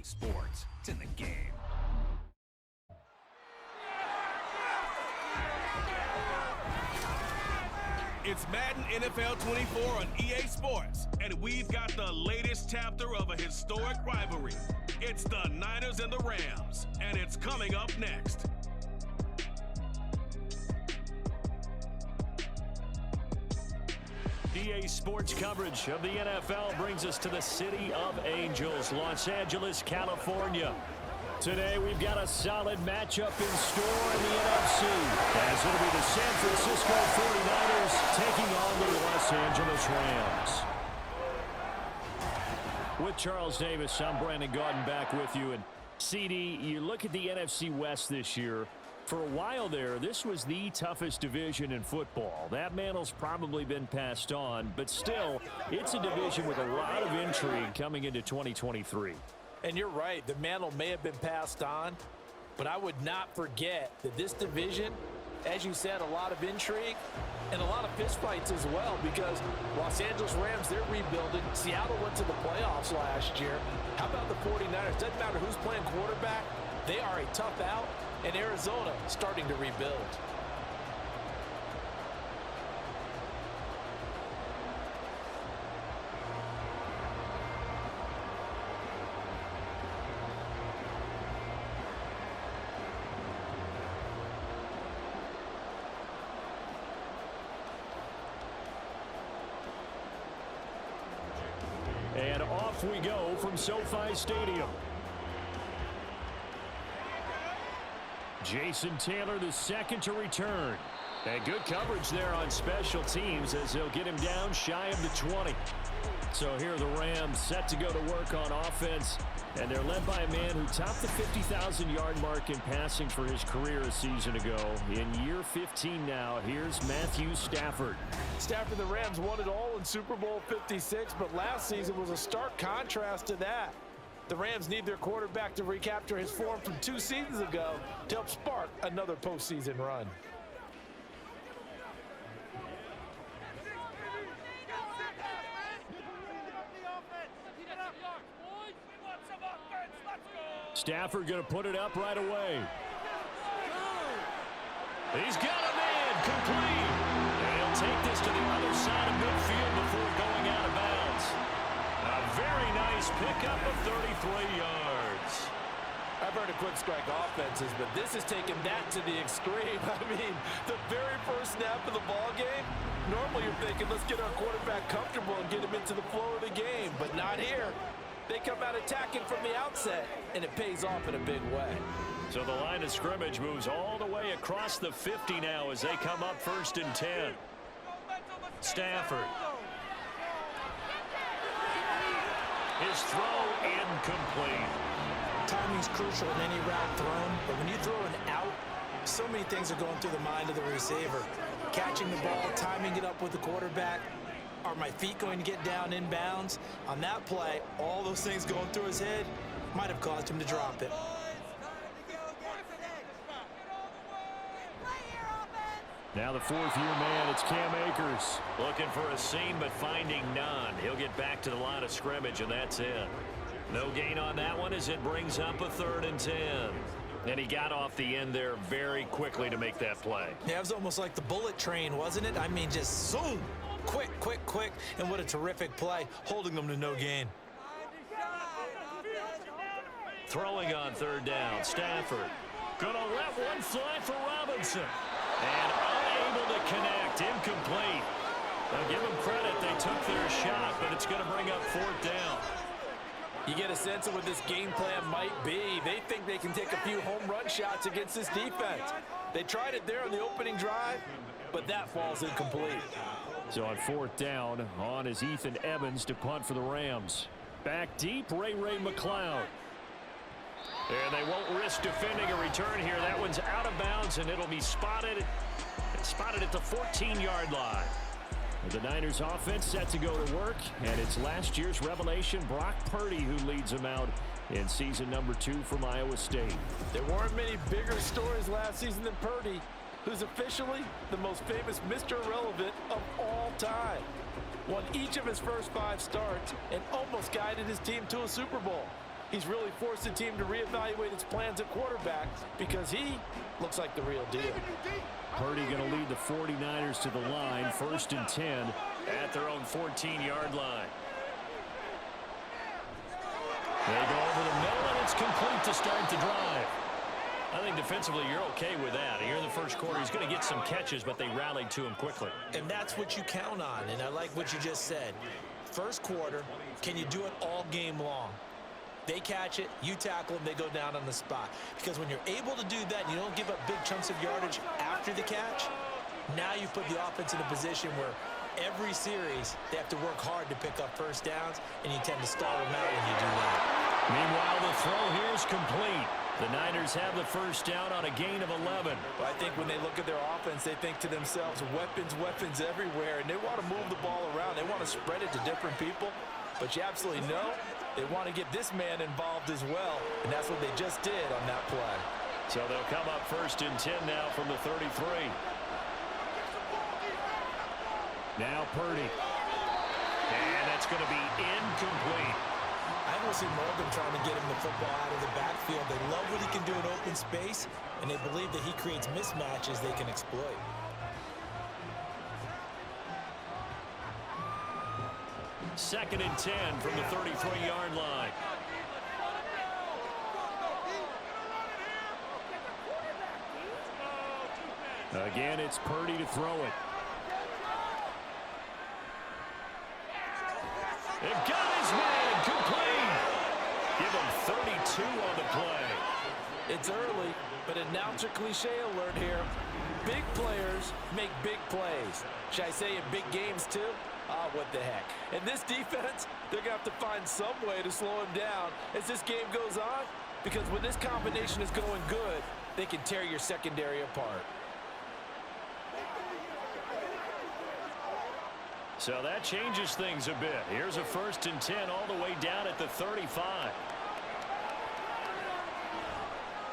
sports. It's in the game. It's Madden NFL 24 on EA Sports, and we've got the latest chapter of a historic rivalry. It's the Niners and the Rams, and it's coming up next. EA Sports coverage of the NFL brings us to the City of Angels, Los Angeles, California. Today, we've got a solid matchup in store in the NFC, as it'll be the San Francisco 49ers taking on the Los Angeles Rams. With Charles Davis, I'm Brandon Gaudin back with you. And CD, you look at the NFC West this year. For a while there, this was the toughest division in football. That mantle's probably been passed on, but still, it's a division with a lot of intrigue coming into 2023. And you're right, the mantle may have been passed on, but I would not forget that this division, as you said, a lot of intrigue and a lot of fistfights as well, because Los Angeles Rams, they're rebuilding. Seattle went to the playoffs last year. How about the 49ers? Doesn't matter who's playing quarterback. They are a tough out, and Arizona starting to rebuild. And off we go from SoFi Stadium. Jason Taylor, the second to return. And good coverage there on special teams as they'll get him down shy of the 20. So here are the Rams set to go to work on offense. And they're led by a man who topped the 50,000-yard mark in passing for his career a season ago. In year 15 now, here's Matthew Stafford. Stafford, the Rams won it all in Super Bowl 56, but last season was a stark contrast to that. The Rams need their quarterback to recapture his form from 2 seasons ago to help spark another postseason run. Stafford going to put it up right away. He's got a man complete. And he'll take this to the other side of midfield before going out of bounds. A very nice pickup of 33 yards. I've heard of quick strike offenses, but this is taking that to the extreme. I mean, the very first snap of the ball game, normally you're thinking, let's get our quarterback comfortable and get him into the flow of the game, but not here. They come out attacking from the outset, and it pays off in a big way. So the line of scrimmage moves all the way across the 50 now as they come up 1st and 10. Stafford. His throw incomplete. Timing's crucial in any route thrown, but when you throw an out, so many things are going through the mind of the receiver. Catching the ball, timing it up with the quarterback. Are my feet going to get down in bounds? On that play, all those things going through his head might have caused him to drop it. Now the 4th-year man, it's Cam Akers. Looking for a seam, but finding none. He'll get back to the line of scrimmage, and that's it. No gain on that one as it brings up a 3rd and 10. And he got off the end there very quickly to make that play. Yeah, it was almost like the bullet train, wasn't it? I mean, just zoom. Quick, quick, quick. And what a terrific play, holding them to no gain. Throwing on 3rd down, Stafford. Gonna let one fly for Robinson. And unable to connect, incomplete. Now give them credit, they took their shot, but it's gonna bring up 4th down. You get a sense of what this game plan might be. They think they can take a few home run shots against this defense. They tried it there on the opening drive, but that falls incomplete. So on 4th down, on is Ethan Evans to punt for the Rams. Back deep, Ray McLeod. And they won't risk defending a return here. That one's out of bounds, and it'll be spotted at the 14-yard line. The Niners offense set to go to work, and it's last year's revelation, Brock Purdy, who leads them out in season number 2 from Iowa State. There weren't many bigger stories last season than Purdy, who's officially the most famous Mr. Irrelevant of all time. Won each of his first 5 starts and almost guided his team to a Super Bowl. He's really forced the team to reevaluate its plans at quarterback because he looks like the real deal. Purdy going to lead the 49ers to the line, 1st and 10 at their own 14-yard line. They go over the middle, and it's complete to start the drive. I think defensively you're okay with that. Here in the first quarter, he's going to get some catches, but they rallied to him quickly. And that's what you count on, and I like what you just said. First quarter, can you do it all game long? They catch it, you tackle them, they go down on the spot. Because when you're able to do that and you don't give up big chunks of yardage after the catch, now you put the offense in a position where every series they have to work hard to pick up first downs, and you tend to stall them out when you do that. Meanwhile, the throw here is complete. The Niners have the first down on a gain of 11. Well, I think when they look at their offense, they think to themselves, weapons, weapons everywhere, and they want to move the ball around. They want to spread it to different people, but you absolutely know they want to get this man involved as well, and that's what they just did on that play. So they'll come up 1st and 10 now from the 33. Now Purdy. And that's going to be incomplete. I will see more of them trying to get him the football out of the backfield. They love what he can do in open space, and they believe that he creates mismatches they can exploit. Second and 10 from the 33-yard line. Again, it's Purdy to throw it. They've got his man complete. Give him 32 on the play. It's early, but announcer cliche alert here. Big players make big plays. Should I say in big games too? Ah, what the heck. And this defense, they're going to have to find some way to slow him down as this game goes on, because when this combination is going good, they can tear your secondary apart. So that changes things a bit. Here's a 1st and 10 all the way down at the 35.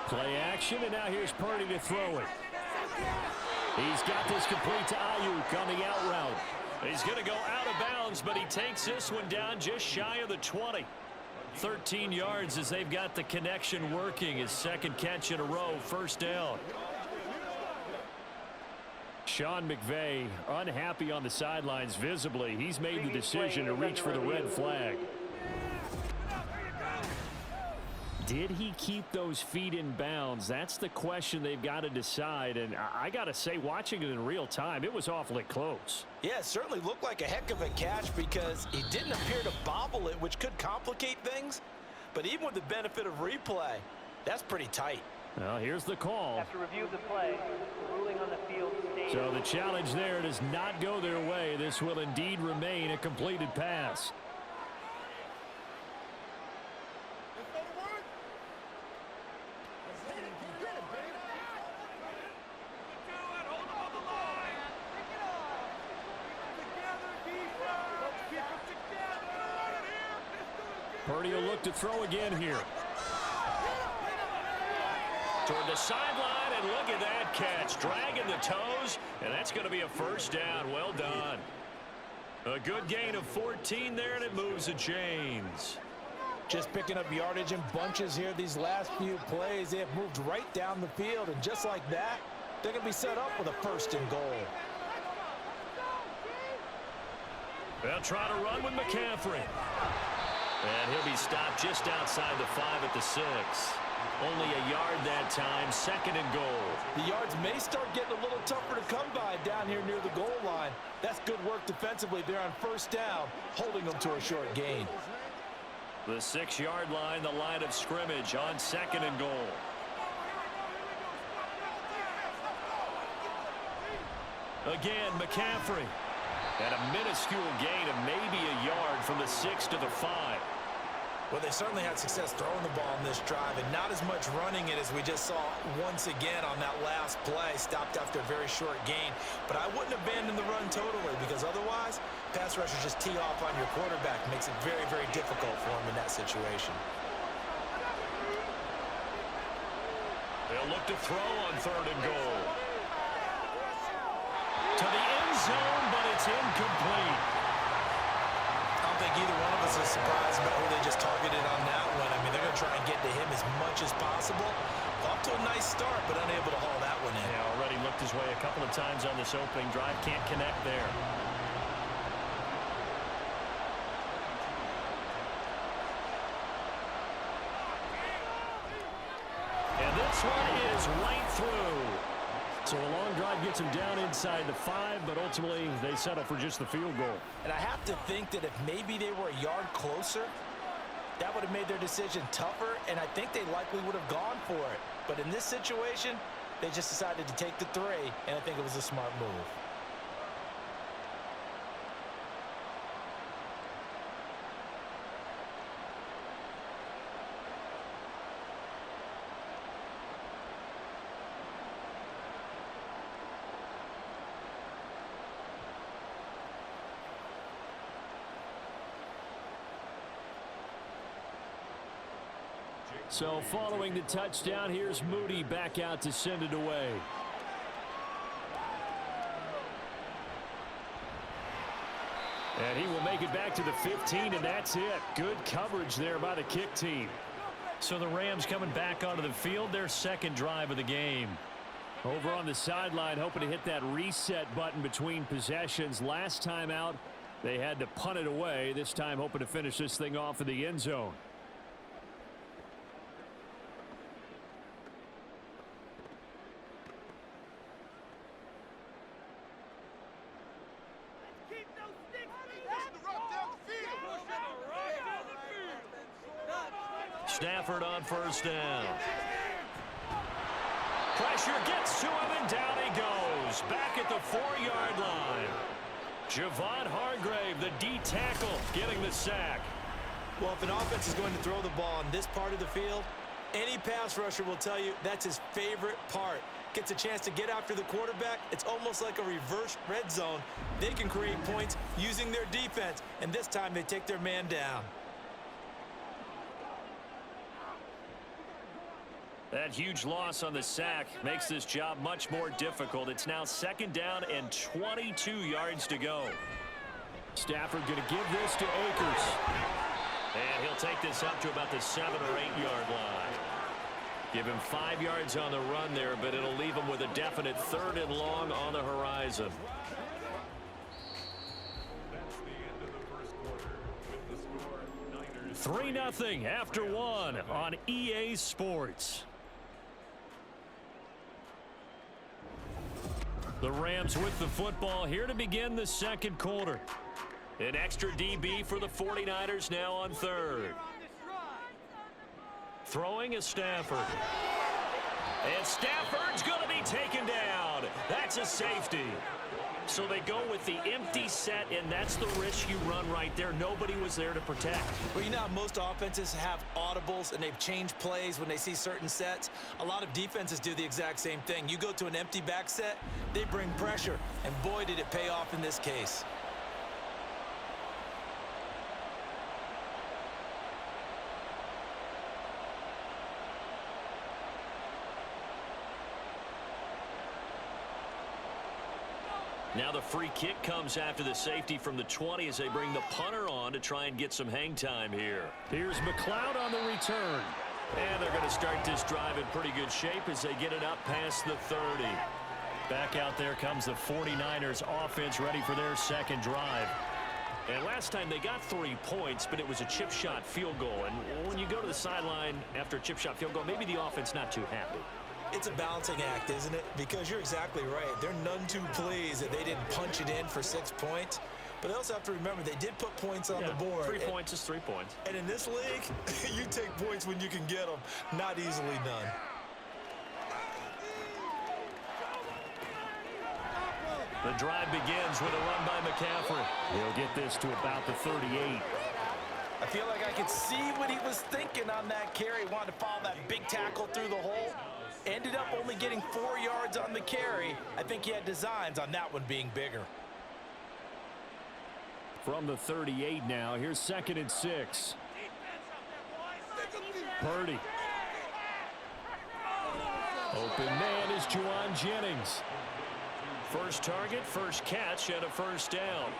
Play action, and now here's Purdy to throw it. He's got this complete to Ayuk on the out route. He's going to go out of bounds, but he takes this one down just shy of the 20. 13 yards as they've got the connection working. His second catch in a row, 1st down. Sean McVay unhappy on the sidelines visibly. He's made the decision to reach for the red flag. Did he keep those feet in bounds? That's the question they've got to decide. And I got to say, watching it in real time, it was awfully close. Yeah, it certainly looked like a heck of a catch because he didn't appear to bobble it, which could complicate things. But even with the benefit of replay, that's pretty tight. Well, here's the call. After review of the play, ruling on the field stays. So the challenge there does not go their way. This will indeed remain a completed pass. Purdy will look to throw again here. Toward the sideline, and look at that catch. Dragging the toes, and that's going to be a 1st down. Well done. A good gain of 14 there, and it moves the chains. Just picking up yardage in bunches here these last few plays. They have moved right down the field, and just like that, they're going to be set up with a 1st and goal. They'll try to run with McCaffrey. And he'll be stopped just outside the 5 at the 6. Only a yard that time, 2nd and goal. The yards may start getting a little tougher to come by down here near the goal line. That's good work defensively there on 1st down, holding them to a short gain. The 6-yard line, the line of scrimmage on 2nd and goal. Again, McCaffrey. And a minuscule gain of maybe a yard from the 6 to the 5. Well, they certainly had success throwing the ball in this drive, and not as much running it as we just saw once again on that last play. Stopped after a very short gain. But I wouldn't abandon the run totally, because otherwise, pass rushers just tee off on your quarterback. Makes it very, very difficult for him in that situation. They'll look to throw on 3rd and goal. To the end zone, but it's incomplete. I don't think either one of us is surprised about who they just targeted on that one. I mean, they're going try and get to him as much as possible. Off to a nice start, but unable to haul that one in. Yeah, already looked his way a couple of times on this opening drive. Can't connect there. And this one is right through. So a long drive gets him down inside the 5, but ultimately they settle for just the field goal. And I have to think that if maybe they were a yard closer, that would have made their decision tougher, and I think they likely would have gone for it. But in this situation, they just decided to take the 3, and I think it was a smart move. So following the touchdown, here's Moody back out to send it away. And he will make it back to the 15, and that's it. Good coverage there by the kick team. So the Rams coming back onto the field, their second drive of the game. Over on the sideline, hoping to hit that reset button between possessions. Last time out, they had to punt it away. This time hoping to finish this thing off in the end zone. Stafford on first down. Pressure gets to him, and down he goes. Back at the 4-yard line. Javon Hargrave, the D tackle, getting the sack. Well, if an offense is going to throw the ball on this part of the field, any pass rusher will tell you that's his favorite part. Gets a chance to get after the quarterback. It's almost like a reverse red zone. They can create points using their defense, and this time they take their man down. That huge loss on the sack makes this job much more difficult. It's now 2nd down and 22 yards to go. Stafford going to give this to Akers. And he'll take this up to about the 7 or 8 yard line. Give him 5 yards on the run there, but it'll leave him with a definite 3rd and long on the horizon. That's the end of the first quarter with the score 3-0 after 1 on EA Sports. The Rams with the football here to begin the second quarter. An extra DB for the 49ers now on 3rd. Throwing is Stafford. And Stafford's going to be taken down. That's a safety. So they go with the empty set, and that's the risk you run right there. Nobody was there to protect. Well, you know how most offenses have audibles and they've changed plays when they see certain sets? A lot of defenses do the exact same thing. You go to an empty back set, they bring pressure, and boy, did it pay off in this case. Now the free kick comes after the safety from the 20 as they bring the punter on to try and get some hang time here. Here's McLeod on the return. And they're going to start this drive in pretty good shape as they get it up past the 30. Back out there comes the 49ers offense ready for their second drive. And last time they got 3 points, but it was a chip shot field goal. And when you go to the sideline after a chip shot field goal, maybe the offense not too happy. It's a balancing act, isn't it? Because you're exactly right. They're none too pleased that they didn't punch it in for 6 points. But they also have to remember they did put points on the board. 3 points is 3 points. And in this league, you take points when you can get them. Not easily done. The drive begins with a run by McCaffrey. He'll get this to about the 38. I feel like I could see what he was thinking on that carry. Wanted to follow that big tackle through the hole. Ended up only getting 4 yards on the carry. I think he had designs on that one being bigger. From the 38 now, here's 2nd and 6. Purdy. Open man is Juwan Jennings. First target, first catch, and a first down.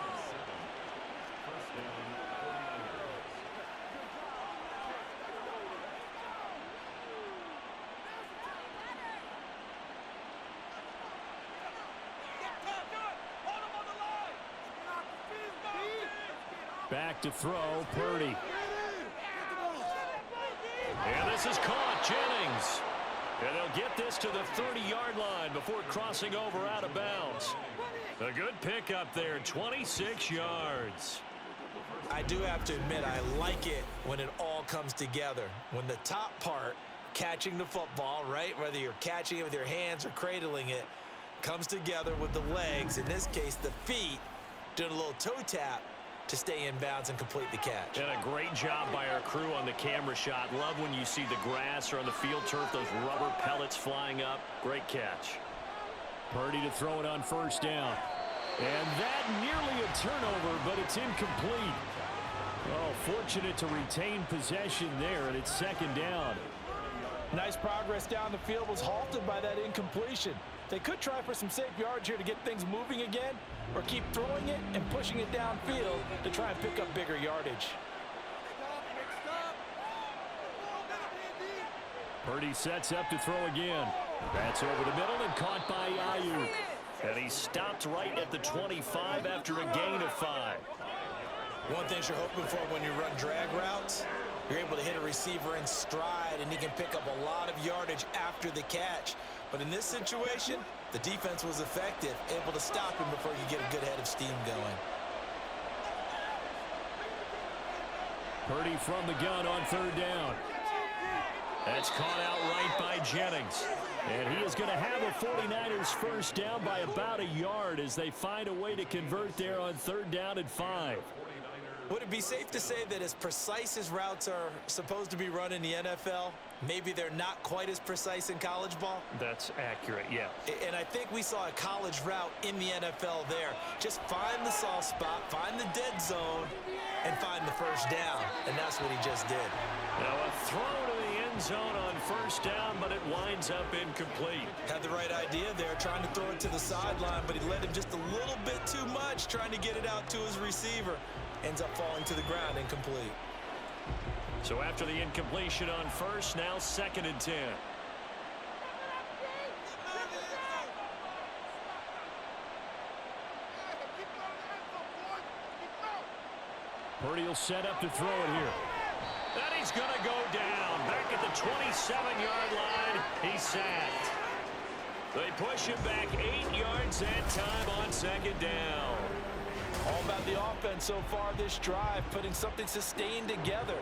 to throw, Purdy. And this is caught, Jennings. And they'll get this to the 30-yard line before crossing over out of bounds. A good pickup there, 26 yards. I do have to admit, I like it when it all comes together. When the top part, catching the football, right, whether you're catching it with your hands or cradling it, comes together with the legs, in this case the feet, doing a little toe tap to stay in bounds and complete the catch. And a great job by our crew on the camera shot. Love when you see the grass or on the field turf, those rubber pellets flying up. Great catch. Purdy to throw it on first down. And that nearly a turnover, but it's incomplete. Oh, fortunate to retain possession there, and it's second down. Nice progress down the field, was halted by that incompletion. They could try for some safe yards here to get things moving again, or keep throwing it and pushing it downfield to try and pick up bigger yardage. Purdy sets up to throw again. That's over the middle and caught by Ayuk. And he stopped right at the 25 after a gain of 5. One thing you're hoping for when you run drag routes, you're able to hit a receiver in stride, and he can pick up a lot of yardage after the catch. But in this situation, the defense was effective, able to stop him before you get a good head of steam going. Purdy from the gun on third down. That's caught out right by Jennings. And he is going to have a 49ers first down by about a yard as they find a way to convert there on third down and 5. Would it be safe to say that as precise as routes are supposed to be run in the NFL, maybe they're not quite as precise in college ball? That's accurate, yeah. And I think we saw a college route in the NFL there. Just find the soft spot, find the dead zone, and find the first down. And that's what he just did. Now a throw to the end zone on first down, but it winds up incomplete. Had the right idea there, trying to throw it to the sideline, but he led him just a little bit too much, trying to get it out to his receiver. Ends up falling to the ground, incomplete. So after the incompletion on first, now second and 10. Purdy will set up to throw it here. And he's going to go down. Back at the 27-yard line, he's sacked. They push him back 8 yards that time on second down. All about the offense so far this drive, putting something sustained together.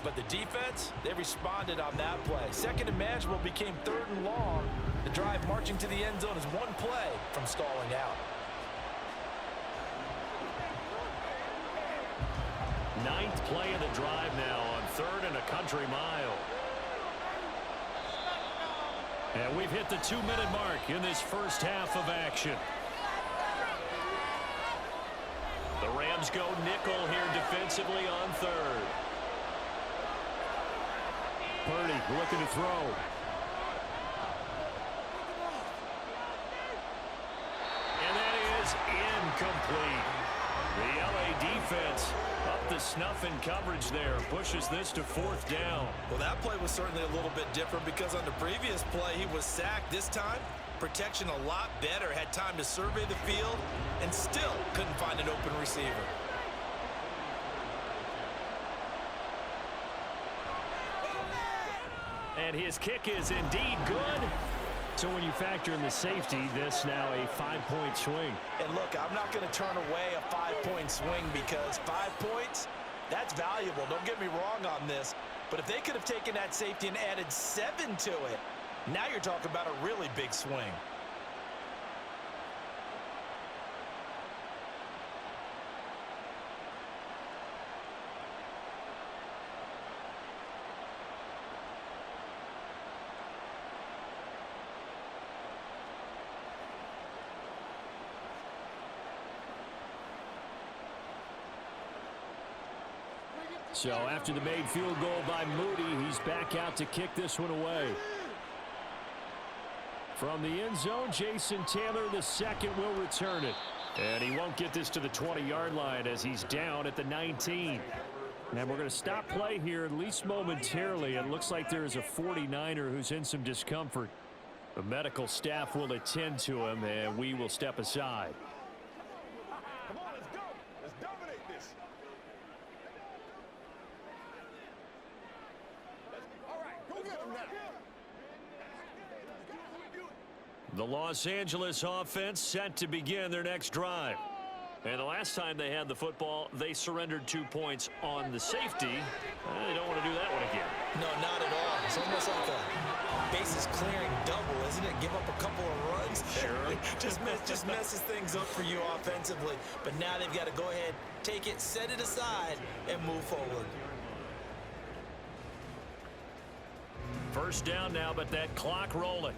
But the defense, they responded on that play. Second and manageable became third and long. The drive marching to the end zone is one play from stalling out. Ninth play of the drive now on third and a country mile. And we've hit the 2-minute mark in this first half of action. The Rams go nickel here defensively on third. Purdy looking to throw. And that is incomplete. The LA defense up the snuff in coverage there. Pushes this to fourth down. Well, that play was certainly a little bit different because on the previous play he was sacked. This time, protection a lot better. Had time to survey the field and still couldn't find an open receiver. And his kick is indeed good. So when you factor in the safety, this now a 5-point swing. And look, I'm not going to turn away a 5-point swing because 5 points, that's valuable. Don't get me wrong on this. But if they could have taken that safety and added 7 to it, now you're talking about a really big swing. So after the made field goal by Moody, he's back out to kick this one away. From the end zone, Jason Taylor, the second, will return it. And he won't get this to the 20-yard line as he's down at the 19. And we're going to stop play here, at least momentarily. It looks like there is a 49er who's in some discomfort. The medical staff will attend to him, and we will step aside. Come on, let's go. Let's dominate this. The Los Angeles offense set to begin their next drive. And the last time they had the football, they surrendered 2 points on the safety. They don't want to do that one again. No, not at all. It's almost like a bases clearing double, isn't it? Give up a couple of runs. Sure. just messes things up for you offensively. But now they've got to go ahead, take it, set it aside, and move forward. First down now, but that clock rolling.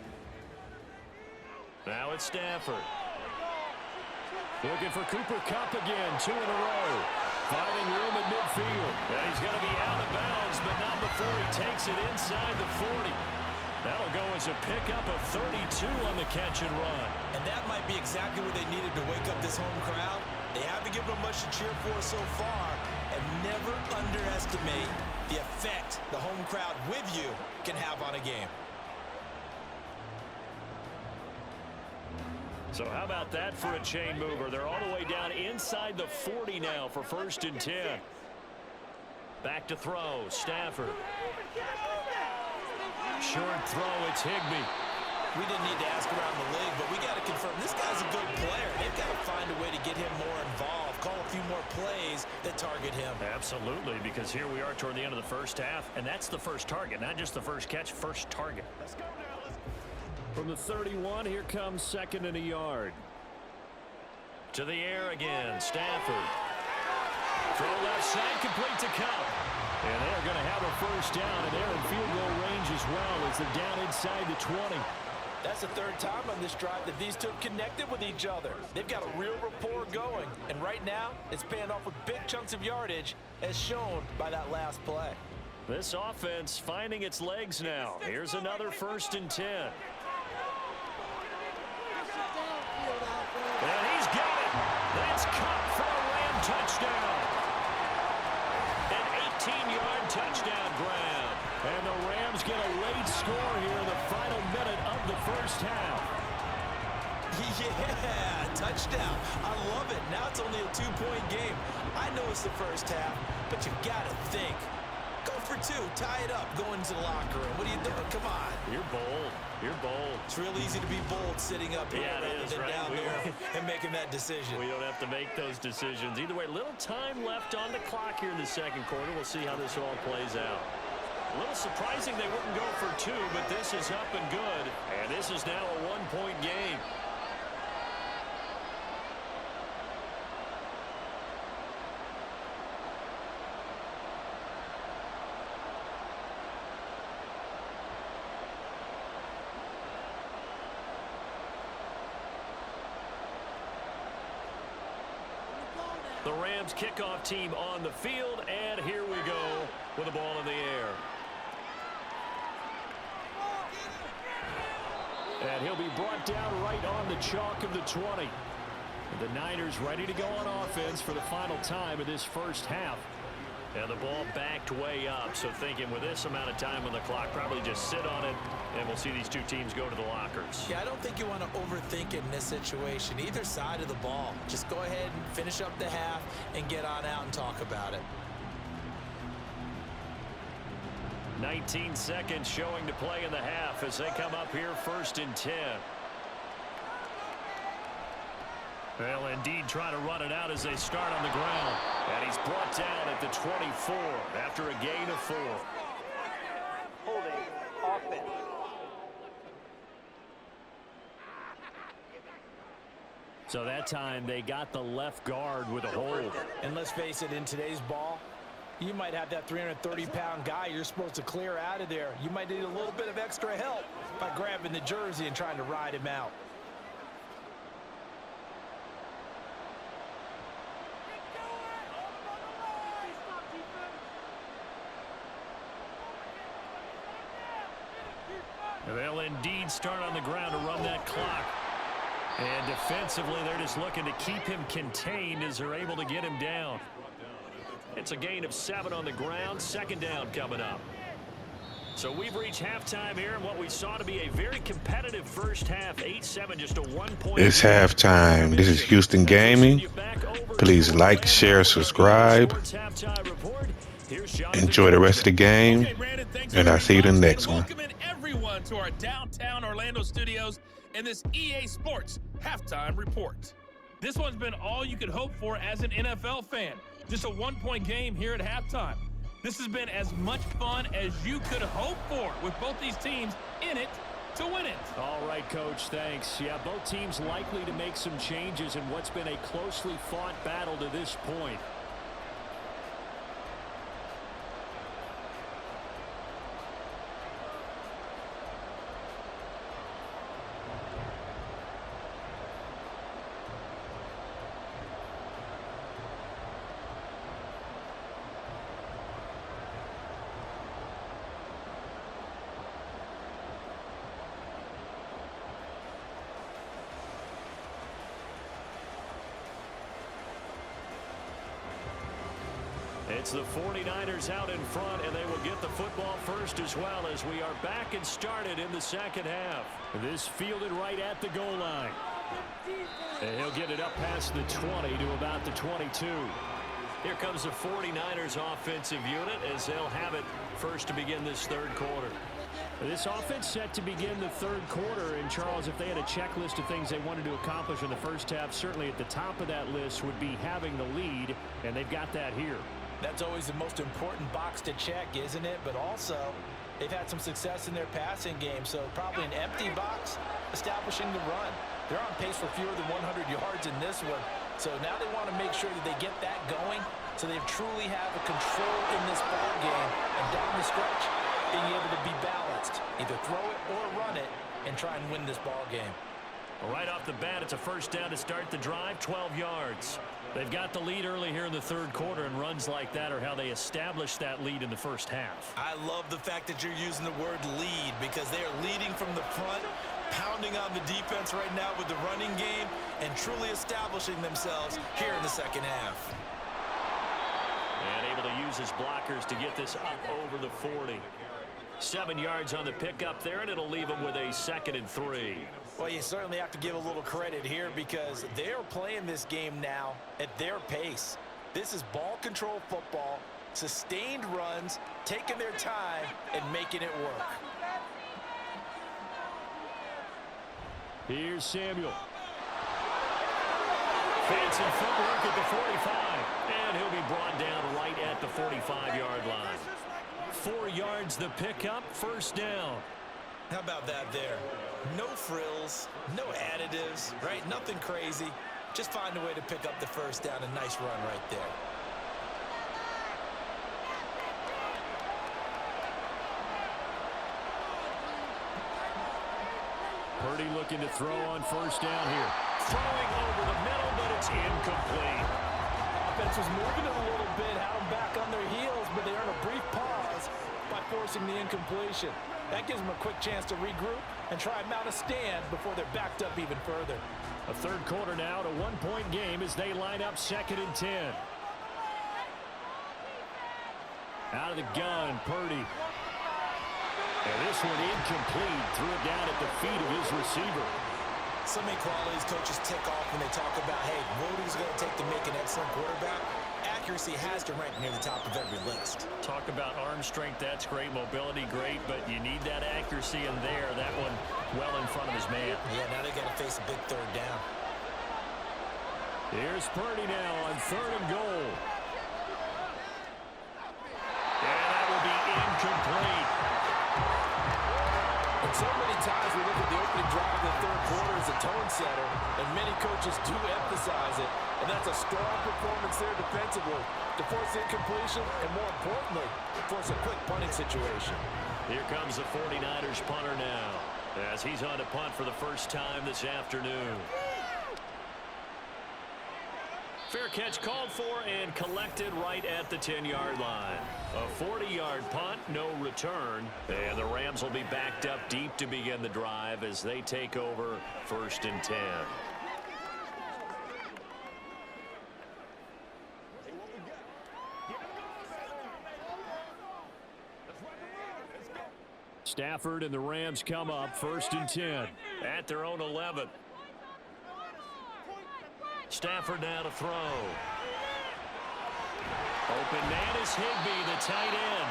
Now it's Stafford. Looking for Cooper Kupp again, 2 in a row. Finding room at midfield. And he's going to be out of bounds, but not before he takes it inside the 40. That'll go as a pickup of 32 on the catch and run. And that might be exactly what they needed to wake up this home crowd. They haven't given them much to cheer for so far. And never underestimate the effect the home crowd with you can have on a game. So how about that for a chain mover? They're all the way down inside the 40 now for 1st and 10. Back to throw. Stafford. Short throw. It's Higbee. We didn't need to ask around the league, but we got to confirm this guy's a good player. They've got to find a way to get him more involved, call a few more plays that target him. Absolutely, because here we are toward the end of the first half, and that's the first target, not just the first catch, first target. Let's go now. From the 31, here comes 2nd and a yard. To the air again, Stafford. Throw left side, complete to Kupp. And they're going to have a first down, and they're in field goal range as well as they're down inside the 20. That's the 3rd time on this drive that these two have connected with each other. They've got a real rapport going, and right now it's paying off with big chunks of yardage as shown by that last play. This offense finding its legs now. Here's another 1st and 10. And he's got it. That's Kupp for a Ram touchdown. An 18-yard touchdown grab. And the Rams get a late score here in the final minute of the first half. Yeah, touchdown. I love it. Now it's only a 2-point game. I know it's the first half, but you've got to think. Go for 2. Tie it up. Go into the locker room. What are you doing? Come on. You're bold. You're bold. It's real easy to be bold sitting up here rather than down there and making that decision. We don't have to make those decisions. Either way, little time left on the clock here in the second quarter. We'll see how this all plays out. A little surprising they wouldn't go for 2, but this is up and good. And this is now a 1-point game. The Rams kickoff team on the field, and here we go with the ball in the air. And he'll be brought down right on the chalk of the 20. The Niners ready to go on offense for the final time of this first half. And the ball backed way up, so thinking with this amount of time on the clock, probably just sit on it, and we'll see these two teams go to the lockers. Yeah, I don't think you want to overthink it in this situation. Either side of the ball. Just go ahead and finish up the half and get on out and talk about it. 19 seconds showing to play in the half as they come up here 1st and 10. They'll indeed try to run it out as they start on the ground. And he's brought down at the 24 after a gain of 4. Holding offense. So that time they got the left guard with a hold. And let's face it, in today's ball, you might have that 330-pound guy you're supposed to clear out of there. You might need a little bit of extra help by grabbing the jersey and trying to ride him out. They'll indeed start on the ground to run that clock. And defensively, they're just looking to keep him contained as they're able to get him down. It's a gain of 7 on the ground. 2nd down coming up. So we've reached halftime here in what we saw to be a very competitive first half. 8-7, just a 1-point. It's halftime. This is Houston Gaming. Please like, share, subscribe. Enjoy the rest of the game. And I'll see you in the next one. Welcoming everyone to our downtown Orlando studios. in this EA Sports Halftime Report. This one's been all you could hope for as an NFL fan. Just a one-point game here at halftime. This has been as much fun as you could hope for with both these teams in it to win it. All right, Coach, thanks. Yeah, both teams likely to make some changes in what's been a closely fought battle to this point. It's the 49ers out in front, and they will get the football first as well as we are back and started in the second half. This fielded right at the goal line. And he'll get it up past the 20 to about the 22. Here comes the 49ers offensive unit as they'll have it first to begin this third quarter. This offense set to begin the third quarter, and Charles, if they had a checklist of things they wanted to accomplish in the first half, certainly at the top of that list would be having the lead, and they've got that here. That's always the most important box to check, isn't it? But also, they've had some success in their passing game, so probably an empty box establishing the run. They're on pace for fewer than 100 yards in this one, so now they want to make sure that they get that going so they truly have a control in this ball game, and down the stretch, being able to be balanced, either throw it or run it, and try and win this ball game. Well, right off the bat, it's a first down to start the drive, 12 yards. They've got the lead early here in the third quarter, and runs like that are how they establish that lead in the first half. I love the fact that you're using the word lead because they are leading from the front, pounding on the defense right now with the running game, and truly establishing themselves here in the second half. And able to use his blockers to get this up over the 40. 7 yards on the pickup there, and it'll leave him with a 2nd and 3. Well, you certainly have to give a little credit here because they're playing this game now at their pace. This is ball control football, sustained runs, taking their time, and making it work. Here's Samuel. Fancy footwork at the 45, and he'll be brought down right at the 45-yard line. 4 yards the pickup, first down. How about that there? No frills, no additives, right? Nothing crazy. Just find a way to pick up the first down. A nice run right there. Purdy looking to throw on first down here. Throwing over the middle, but it's incomplete. Offense was moving it a little bit, had them back on their heels, but they earned a brief pause by forcing the incompletion. That gives them a quick chance to regroup and try and mount a stand before they're backed up even further. A third quarter now, to 1-point game as they line up 2nd and 10. Out of the gun, Purdy. And this one incomplete. Threw it down at the feet of his receiver. So many qualities coaches tick off when they talk about, hey, what is it going to take to make an excellent quarterback? Accuracy has to rank near the top of every list. Talk about arm strength, that's great. Mobility, great, but you need that accuracy in there. That one well in front of his man. Yeah, now they got to face a big third down. Here's Purdy now on 3rd and goal. And that will be incomplete. And so many times we look at the opening drive of the third quarter as a tone setter, and many coaches do emphasize it. And that's a strong performance there defensively to force incompletion and, more importantly, force a quick punting situation. Here comes the 49ers punter now as he's on to punt for the first time this afternoon. Fair catch called for and collected right at the 10-yard line. A 40-yard punt, no return. And the Rams will be backed up deep to begin the drive as they take over 1st and 10. Stafford and the Rams come up 1st and 10 at their own 11. Stafford now to throw. Open man is Higbee, the tight end.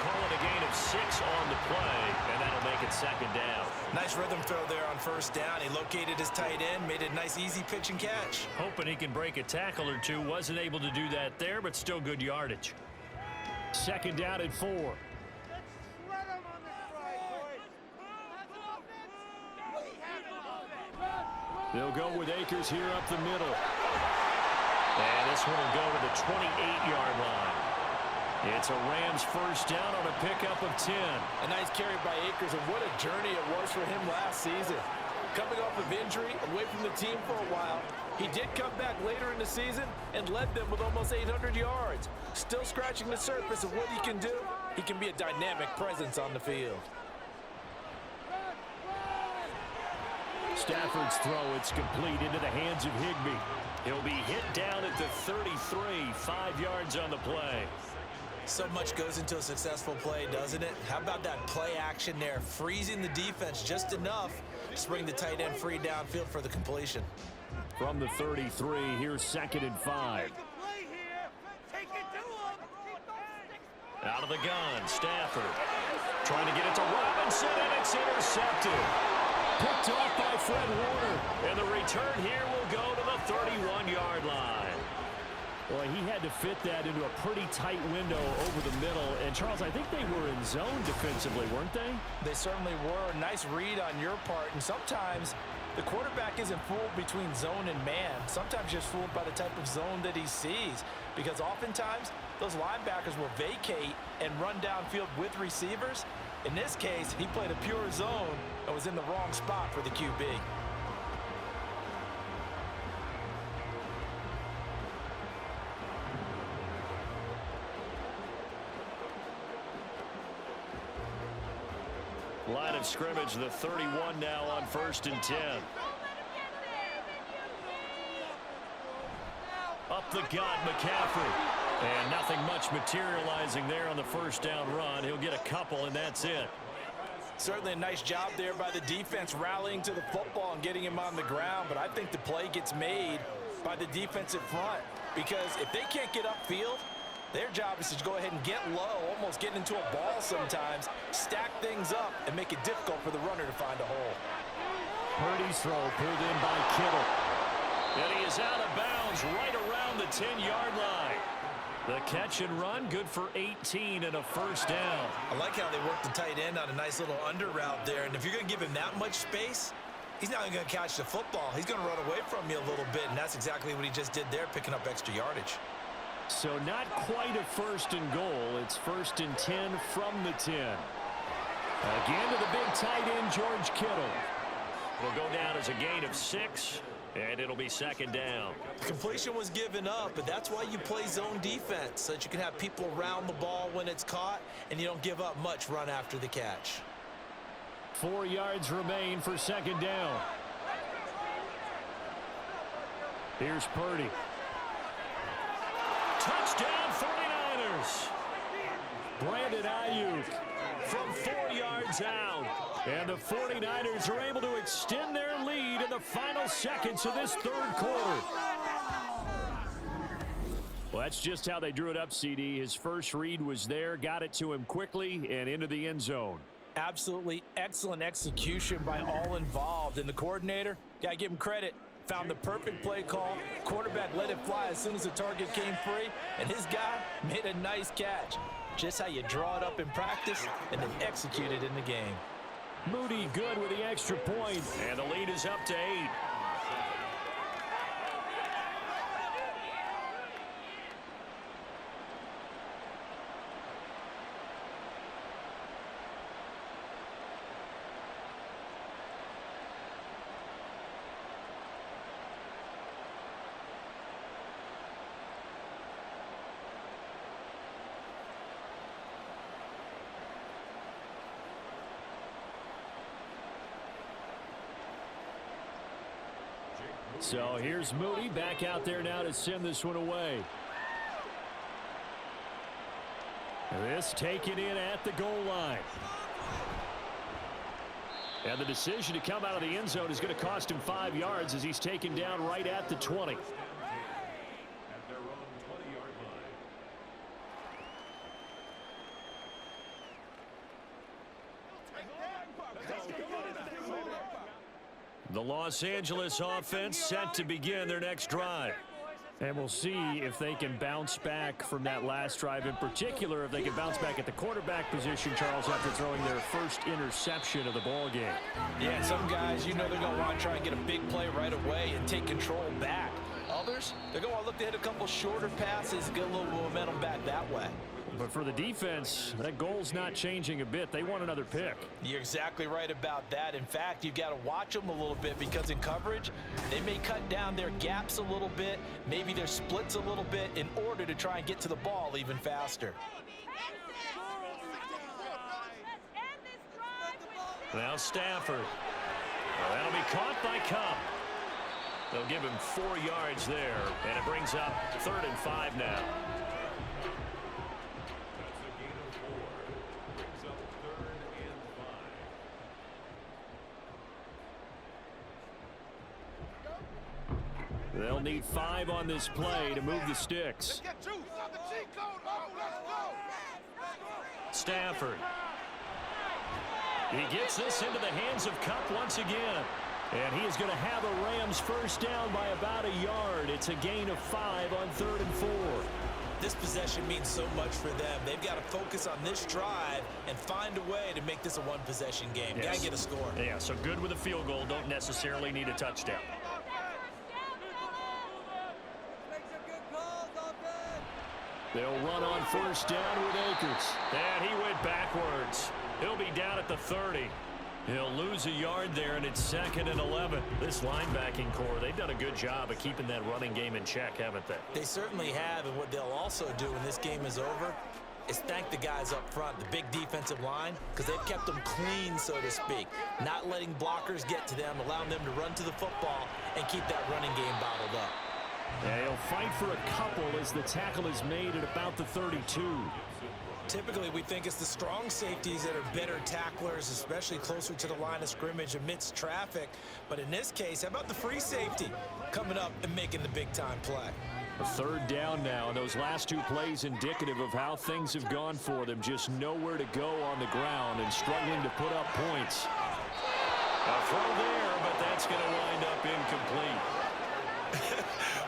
Call it a a gain of 6 on the play, and that'll make it second down. Nice rhythm throw there on first down. He located his tight end, made it a nice, easy pitch and catch. Hoping he can break a tackle or two. Wasn't able to do that there, but still good yardage. Second down and 4. They'll go with Akers here up the middle. And this one will go to the 28-yard line. It's a Rams first down on a pickup of 10. A nice carry by Akers, and what a journey it was for him last season. Coming off of injury, away from the team for a while, he did come back later in the season and led them with almost 800 yards. Still scratching the surface of what he can do. He can be a dynamic presence on the field. Stafford's throw, it's complete into the hands of Higbee. He'll be hit down at the 33, 5 yards on the play. So much goes into a successful play, doesn't it? How about that play action there, freezing the defense just enough to bring the tight end free downfield for the completion. From the 33, here's second and 5. Out of the gun, Stafford trying to get it to Robinson, and it's intercepted. Picked off by Fred Warner, and the return here will go to the 31-yard line. Boy, he had to fit that into a pretty tight window over the middle. And, Charles, I think they were in zone defensively, weren't they? They certainly were. Nice read on your part. And sometimes the quarterback isn't fooled between zone and man. Sometimes just fooled by the type of zone that he sees. Because oftentimes, those linebackers will vacate and run downfield with receivers. In this case, he played a pure zone and was in the wrong spot for the QB. Line of scrimmage, the 31 now on 1st and 10. Up the gut, McCaffrey. And nothing much materializing there on the first down run. He'll get a couple, and that's it. Certainly a nice job there by the defense rallying to the football and getting him on the ground. But I think the play gets made by the defensive front. Because if they can't get upfield, their job is to go ahead and get low, almost get into a ball sometimes, stack things up, and make it difficult for the runner to find a hole. Purdy's throw pulled in by Kittle. And he is out of bounds right around the 10-yard line. The catch and run, good for 18 and a first down. I like how they worked the tight end on a nice little under route there. And if you're going to give him that much space, he's not going to catch the football. He's going to run away from you a little bit, and that's exactly what he just did there, picking up extra yardage. So not quite a first and goal. It's 1st and 10 from the 10. Again to the big tight end, George Kittle. Will go down as a gain of 6, and it'll be second down. Completion was given up, but that's why you play zone defense, so that you can have people around the ball when it's caught, and you don't give up much run after the catch. 4 yards remain for second down. Here's Purdy. Touchdown 49ers. Brandon Ayuk from 4 yards out. And the 49ers are able to extend their lead in the final seconds of this third quarter. Well, that's just how they drew it up, CD. His first read was there, got it to him quickly, and into the end zone. Absolutely excellent execution by all involved. And the coordinator, got to give him credit. Found the perfect play call. Quarterback let it fly as soon as the target came free. And his guy made a nice catch. Just how you draw it up in practice and then execute it in the game. Moody good with the extra point. And the lead is up to 8. So here's Moody back out there now to send this one away. This taken in at the goal line. And the decision to come out of the end zone is going to cost him 5 yards as he's taken down right at the 20. The Los Angeles offense set to begin their next drive. And we'll see if they can bounce back from that last drive, in particular if they can bounce back at the quarterback position, Charles, after throwing their first interception of the ball game. Yeah, some guys, you know they're going to want to try and get a big play right away and take control back. Others, they're going to want to look to hit a couple shorter passes, get a little momentum back that way. But for the defense, that goal's not changing a bit. They want another pick. You're exactly right about that. In fact, you've got to watch them a little bit because in coverage, they may cut down their gaps a little bit, maybe their splits a little bit in order to try and get to the ball even faster. Now Stafford. Well, that'll be caught by Cup. They'll give him 4 yards there, and it brings up 3rd and 5 now. They'll need 5 on this play to move the sticks. Stafford. He gets this into the hands of Cup once again. And he is going to have a Rams first down by about a yard. It's a gain of 5 on 3rd and 4. This possession means so much for them. They've got to focus on this drive and find a way to make this a one-possession game. Yes. Got to get a score. Yeah, so good with a field goal. Don't necessarily need a touchdown. They'll run on first down with Akers. And he went backwards. He'll be down at the 30. He'll lose a yard there, and it's 2nd and 11. This linebacking core, they've done a good job of keeping that running game in check, haven't they? They certainly have, and what they'll also do when this game is over is thank the guys up front, the big defensive line, because they've kept them clean, so to speak, not letting blockers get to them, allowing them to run to the football and keep that running game bottled up. Yeah, he'll fight for a couple as the tackle is made at about the 32. Typically, we think it's the strong safeties that are better tacklers, especially closer to the line of scrimmage amidst traffic. But in this case, how about the free safety coming up and making the big-time play? A 3rd down now, and those last 2 plays indicative of how things have gone for them. Just nowhere to go on the ground and struggling to put up points. A throw there, but that's going to wind up incomplete.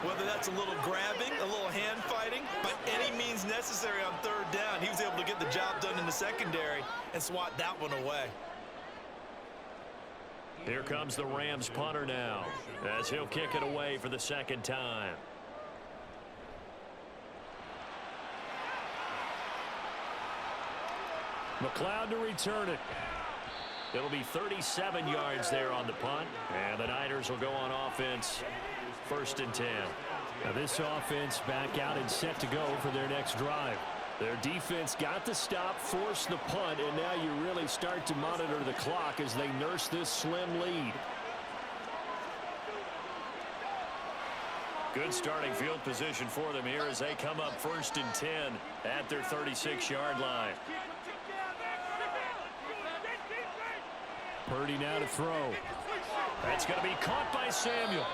Whether that's a little grabbing, a little hand fighting, by any means necessary on 3rd down, he was able to get the job done in the secondary and swat that one away. Here comes the Rams punter now, as he'll kick it away for the 2nd time. McLeod to return it. It'll be 37 yards there on the punt, and the Niners will go on offense. 1st and 10. Now this offense back out and set to go for their next drive. Their defense got the stop, forced the punt, and now you really start to monitor the clock as they nurse this slim lead. Good starting field position for them here as they come up 1st and 10 at their 36-yard line. Purdy now to throw. That's going to be caught by Samuel.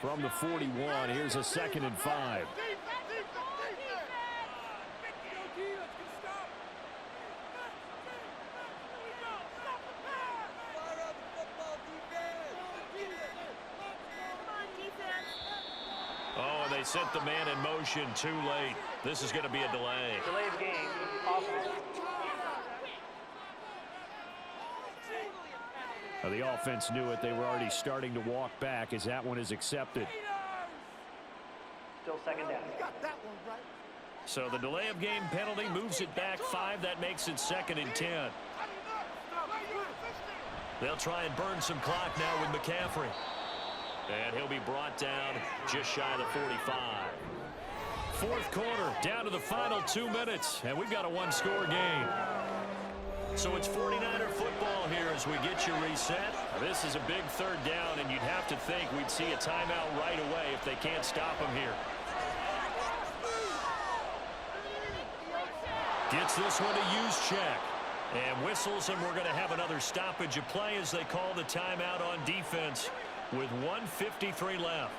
From the 41, here's a 2nd and 5. Oh, and they sent the man in motion too late. This is going to be a delay. Delay of game. Offense. The offense knew it. They were already starting to walk back as that one is accepted. Still 2nd down. So the delay of game penalty moves it back 5. That makes it 2nd and 10. They'll try and burn some clock now with McCaffrey. And he'll be brought down just shy of the 45. 4th quarter, down to the final 2 minutes, and we've got a 1-score game. So it's 49er football here as we get you reset. This is a big 3rd down, and you'd have to think we'd see a timeout right away if they can't stop him here. Gets this one to use check. And whistles, and we're going to have another stoppage of play as they call the timeout on defense with 1:53 left.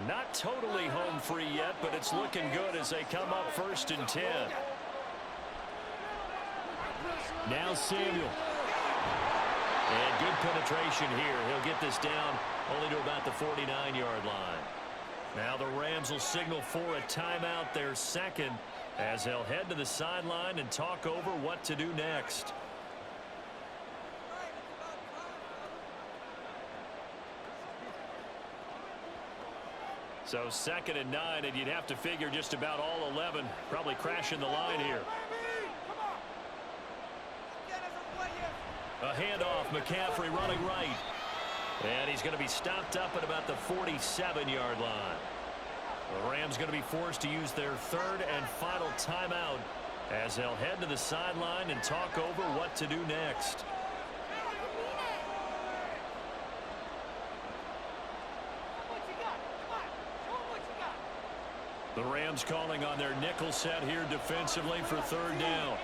Not totally home free yet, but it's looking good as they come up 1st and 10. Now Samuel. And good penetration here. He'll get this down only to about the 49-yard line. Now the Rams will signal for a timeout, their second, as they'll head to the sideline and talk over what to do next. So 2nd and 9, and you'd have to figure just about all 11 probably crashing the line here. A handoff, McCaffrey running right. And he's going to be stopped up at about the 47-yard line. The Rams going to be forced to use their 3rd and final timeout as they'll head to the sideline and talk over what to do next. The Rams calling on their nickel set here defensively for 3rd down.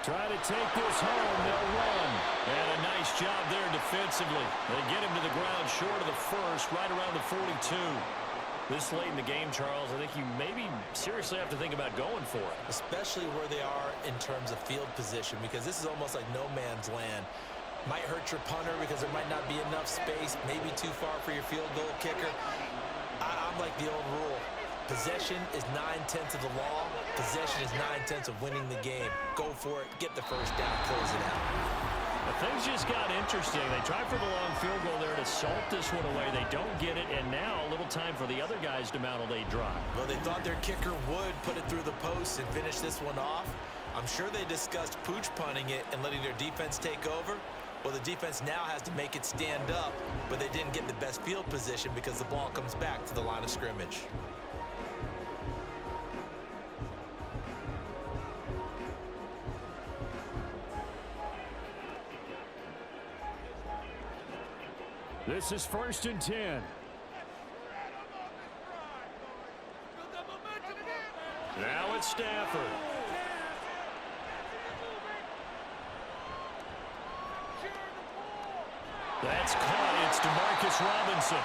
Try to take this home. They'll run. And a nice job there defensively. They get him to the ground short of the 1st, right around the 42. This late in the game, Charles, I think you maybe seriously have to think about going for it. Especially where they are in terms of field position, because this is almost like no man's land. Might hurt your punter because there might not be enough space, maybe too far for your field goal kicker. I'm like the old rule. Possession is 9/10 of the law. Possession is 9/10 of winning the game. Go for it. Get the 1st down. Close it out. Well, things just got interesting. They tried for the long field goal there to salt this one away. They don't get it, and now a little time for the other guys to mount a late drive. Well, they thought their kicker would put it through the post and finish this one off. I'm sure they discussed pooch punting it and letting their defense take over. Well, the defense now has to make it stand up, but they didn't get the best field position because the ball comes back to the line of scrimmage. This is 1st and 10. Now it's Stafford. That's caught. It's DeMarcus Robinson.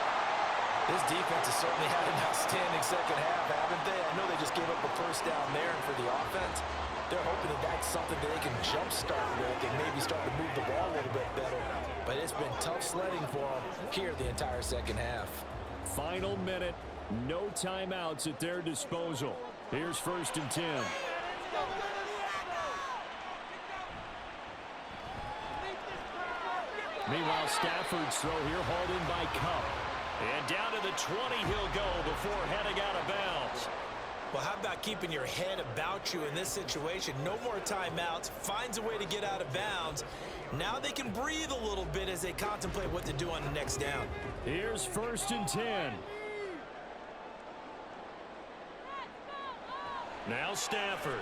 This defense has certainly had an outstanding second half, haven't they? I know they just gave up a 1st down there, and for the offense, they're hoping that that's something that they can jumpstart with and maybe start to move the ball a little bit better. But it's been tough sledding for them here the entire second half. Final minute. No timeouts at their disposal. Here's 1st and 10. Meanwhile, Stafford's throw here hauled in by Cup. And down to the 20 he'll go before heading out of bounds. Well, how about keeping your head about you in this situation? No more timeouts. Finds a way to get out of bounds. Now they can breathe a little bit as they contemplate what to do on the next down. Here's 1st and 10. Now Stafford.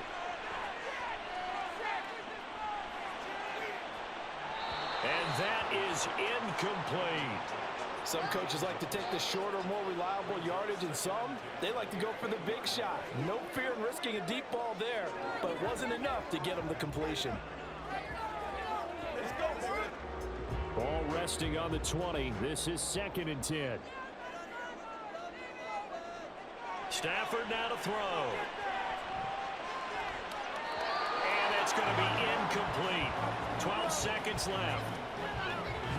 And that is incomplete. Some coaches like to take the shorter, more reliable yardage, and some, they like to go for the big shot. No fear in risking a deep ball there, but it wasn't enough to get them the completion. Ball resting on the 20. This is 2nd and 10. Stafford now to throw. And it's going to be incomplete. 12 seconds left.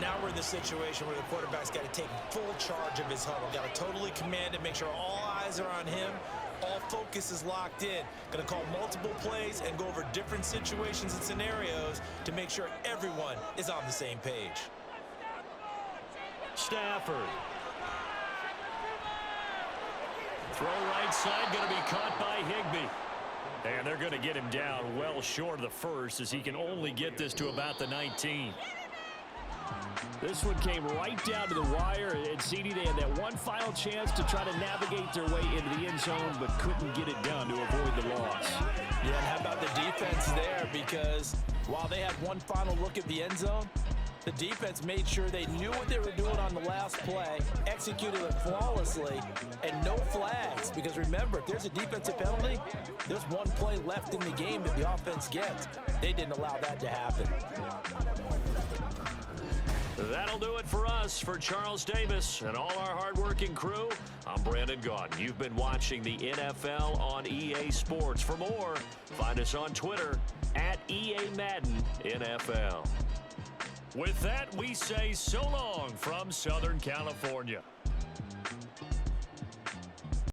Now we're in the situation where the quarterback's got to take full charge of his huddle. Got to totally command it, make sure all eyes are on him. All focus is locked in. Going to call multiple plays and go over different situations and scenarios to make sure everyone is on the same page. Stafford. Throw right side, going to be caught by Higbee. And they're going to get him down well short of the 1st as he can only get this to about the 19. This one came right down to the wire. And CD, they had that one final chance to try to navigate their way into the end zone, but couldn't get it done to avoid the loss. Yeah, and how about the defense there? Because While they had one final look at the end zone, the defense made sure they knew what they were doing on the last play, executed it flawlessly, and no flags. Because remember, if there's a defensive penalty, there's one play left in the game that the offense gets. They didn't allow that to happen. That'll do it for us. For Charles Davis and all our hardworking crew, I'm Brandon Gaudin. You've been watching the NFL on EA Sports. For more, find us on Twitter at EA Madden NFL. With that, we say so long from Southern California.